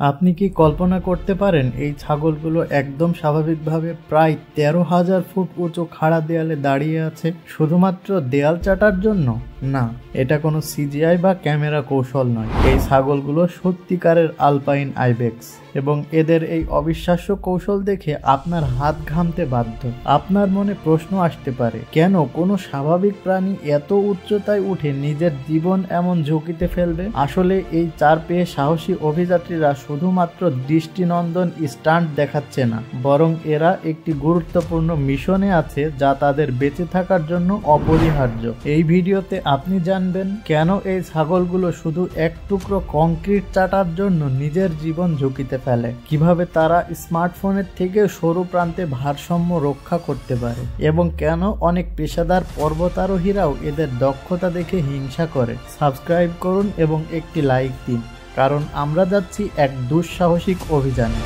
আপনি কি কল্পনা করতে পারেন এই ছাগলগুলো একদম স্বাভাবিকভাবে প্রায় ১৩,০০০ ফুট উঁচু খাড়া দেয়ালে দাঁড়িয়ে আছে শুধুমাত্র দেয়াল চাটার জন্য? না, এটা কোনো সিজিআই বা ক্যামেরা কৌশল নয়। এই ছাগলগুলো সত্যিকারের আলপাইন আইবেক্স এবং এদের এই অবিশ্বাস্য কৌশল দেখে আপনার হাত ঘামতে বাধ্য। আপনার মনে প্রশ্ন আসতে পারে, কেন কোনো স্বাভাবিক প্রাণী এত উচ্চতায় উঠে নিজের জীবন এমন ঝুঁকিতে ফেলবে? আসলে এই 4 পেয়ে সাহসী অভিযাত্রীরা শুধুমাত্র দৃষ্টিনন্দন স্টান্ট দেখাচ্ছে না, বরং এরা একটি গুরুত্বপূর্ণ মিশনে আছে যা তাদের বেঁচে থাকার জন্য অপরিহার্য। এই ভিডিওতে আপনি জানবেন কেন এই ছাগলগুলো শুধু এক টুকরো কংক্রিট চাটার জন্য নিজের জীবন ঝুঁকিতে ফেলে, কিভাবে তারা স্মার্টফোনের থেকে সরু প্রান্তে ভারসাম্য রক্ষা করতে পারে এবং কেন অনেক পেশাদার পর্বতারোহীরাও এদের দক্ষতা দেখে হিংসা করে। সাবস্ক্রাইব করুন এবং একটি লাইক দিন, কারণ আমরা যাচ্ছি এক দুঃসাহসিক অভিযানে।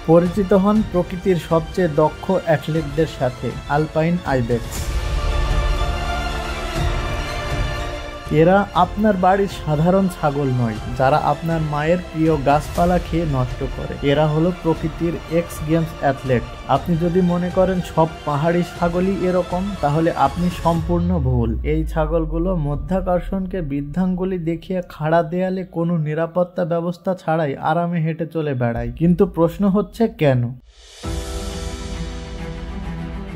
পরিচিত হন প্রকৃতির সবচেয়ে দক্ষ অ্যাথলেটদের সাথে, আলপাইন আইবেক্স। এরা আপনার বাড়ির সাধারণ ছাগল নয় যারা আপনার মায়ের প্রিয় গাছপালা খেয়ে নষ্ট করে। এরা হলো প্রকৃতির এক্স গেমস অ্যাথলেট। আপনি যদি মনে করেন সব পাহাড়ি ছাগলই এরকম, তাহলে আপনি সম্পূর্ণ ভুল। এই ছাগলগুলো মধ্যাকর্ষণকে বৃদ্ধাঙ্গুলি দেখিয়ে খাড়া দেয়ালে কোনো নিরাপত্তা ব্যবস্থা ছাড়াই আরামে হেঁটে চলে বেড়ায়। কিন্তু প্রশ্ন হচ্ছে কেন?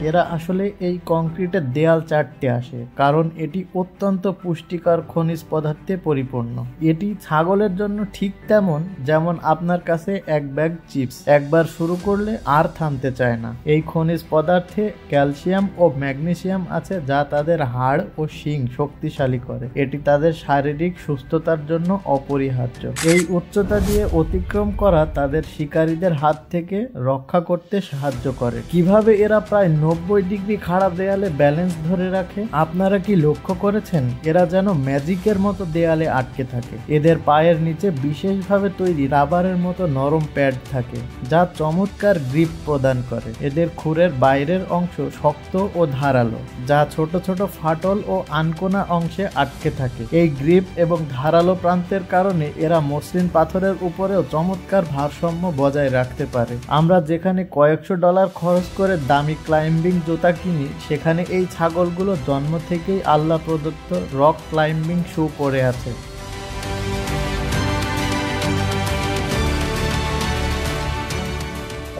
এরা আসলে এই কংক্রিটের দেয়াল চাটতে আসে কারণ এটি অত্যন্ত পুষ্টিকর খনিজ পদার্থে পরিপূর্ণ। এটি ছাগলের জন্য ঠিক যেমন আপনার কাছে এক ব্যাগ চিপস, একবার শুরু করলে আর থামতে চায় না। এই খনিজ পদার্থে ক্যালসিয়াম ও ম্যাগনেসিয়াম আছে যা তাদের হাড় ও শিং শক্তিশালী করে। এটি তাদের শারীরিক সুস্থতার জন্য অপরিহার্য। এই উচ্চতা দিয়ে অতিক্রম করা তাদের শিকারীদের হাত থেকে রক্ষা করতে সাহায্য করে। কিভাবে এরা প্রায় 90 ডিগ্রি খাড়া দেয়ালে ব্যালেন্স ধরে রাখে? আপনারা কি লক্ষ্য করেছেন এরা যেন ম্যাজিকের মতো দেয়ালে আটকে থাকে? এদের পায়ের নিচে বিশেষভাবে তৈরি রাবারের মতো নরম প্যাড থাকে যা চমৎকার গ্রিপ প্রদান করে। এদের খুরের বাইরের অংশ শক্ত ও ধারালো, যা ছোট ছোট ফাটল ও আনকোনা অংশে আটকে থাকে। এই গ্রিপ এবং ধারালো প্রান্তের কারণে এরা মসৃণ পাথরের উপরেও চমৎকার ভারসাম্য বজায় রাখতে পারে। আমরা যেখানে কয়েকশো ডলার খরচ করে দামি ক্লাইম্বিং জুতা কিনি, সেখানে এই ছাগলগুলো জন্ম থেকেই আল্লাহ প্রদত্ত রক ক্লাইম্বিং শু পরে আছে।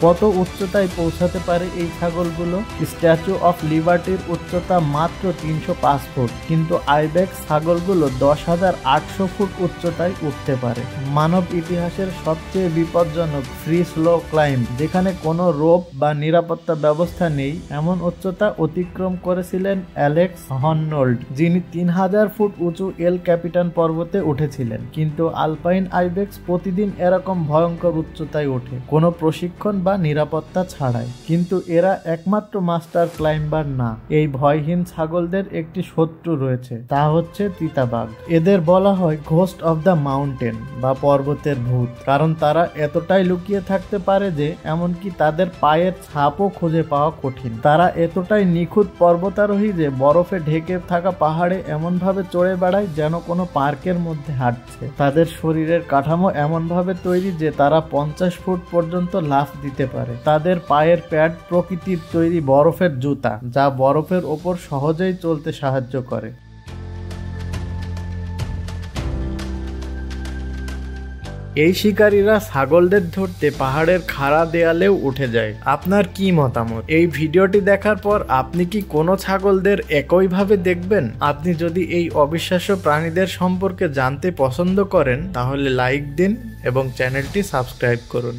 কত উচ্চতায় পৌঁছাতে পারে এই ছাগলগুলো? স্ট্যাচু অফ লিবার্টির উচ্চতা মাত্র 305 ফুট, কিন্তু আইবেক্স ছাগলগুলো 10,800 ফুট উচ্চতায় উঠতে পারে। মানব ইতিহাসের সবচেয়ে বিপজ্জনক ফ্রি স্লো ক্লাইম্ব, যেখানে কোনো রোপ বা নিরাপত্তা ব্যবস্থা নেই, এমন উচ্চতা অতিক্রম করেছিলেন অ্যালেক্স হর্নল্ড, যিনি 3000 ফুট উঁচু এল ক্যাপিটান পর্বতে উঠেছিলেন। কিন্তু আলপাইন আইবেক্স প্রতিদিন এরকম ভয়ঙ্কর উচ্চতায় ওঠে, কোনো প্রশিক্ষণ বা নিরাপত্তা ছাড়াই। কিন্তু এরা একমাত্র মাস্টার ক্লাইম্বার না। এই ভয়হীন ছাগলদের একটি শত্রু রয়েছে, তা হচ্ছে চিতাবাঘ। এদের বলা হয় ঘোস্ট অফ দ্য মাউন্টেন বা পর্বতের ভূত, কারণ তারা এতটাই লুকিয়ে থাকতে পারে যে এমনকি তাদের পায়ের ছাপও খুঁজে পাওয়া কঠিন। তারা এতটাই নিখুঁত পর্বতারোহী যে বরফে ঢেকে থাকা পাহাড়ে এমনভাবে চড়ে বেড়ায় যেন কোনো পার্কের মধ্যে হাঁটছে। তাদের শরীরের কাঠামো এমনভাবে তৈরি যে তারা 50 ফুট পর্যন্ত লাফ দিতে পারে। তাদের পায়ের প্যাড প্রকৃতির তৈরি বরফের জুতা, যা বরফের ওপর সহজেই চলতে সাহায্য করে। এই শিকারীরা ছাগলদের ধরতে পাহাড়ের খাড়া দেয়ালেও উঠে যায়। আপনার কি মতামত? এই ভিডিওটি দেখার পর আপনি কি কোনো ছাগলদের একইভাবে দেখবেন? আপনি যদি এই অবিশ্বাস্য প্রাণীদের সম্পর্কে জানতে পছন্দ করেন, তাহলে লাইক দিন এবং চ্যানেলটি সাবস্ক্রাইব করুন।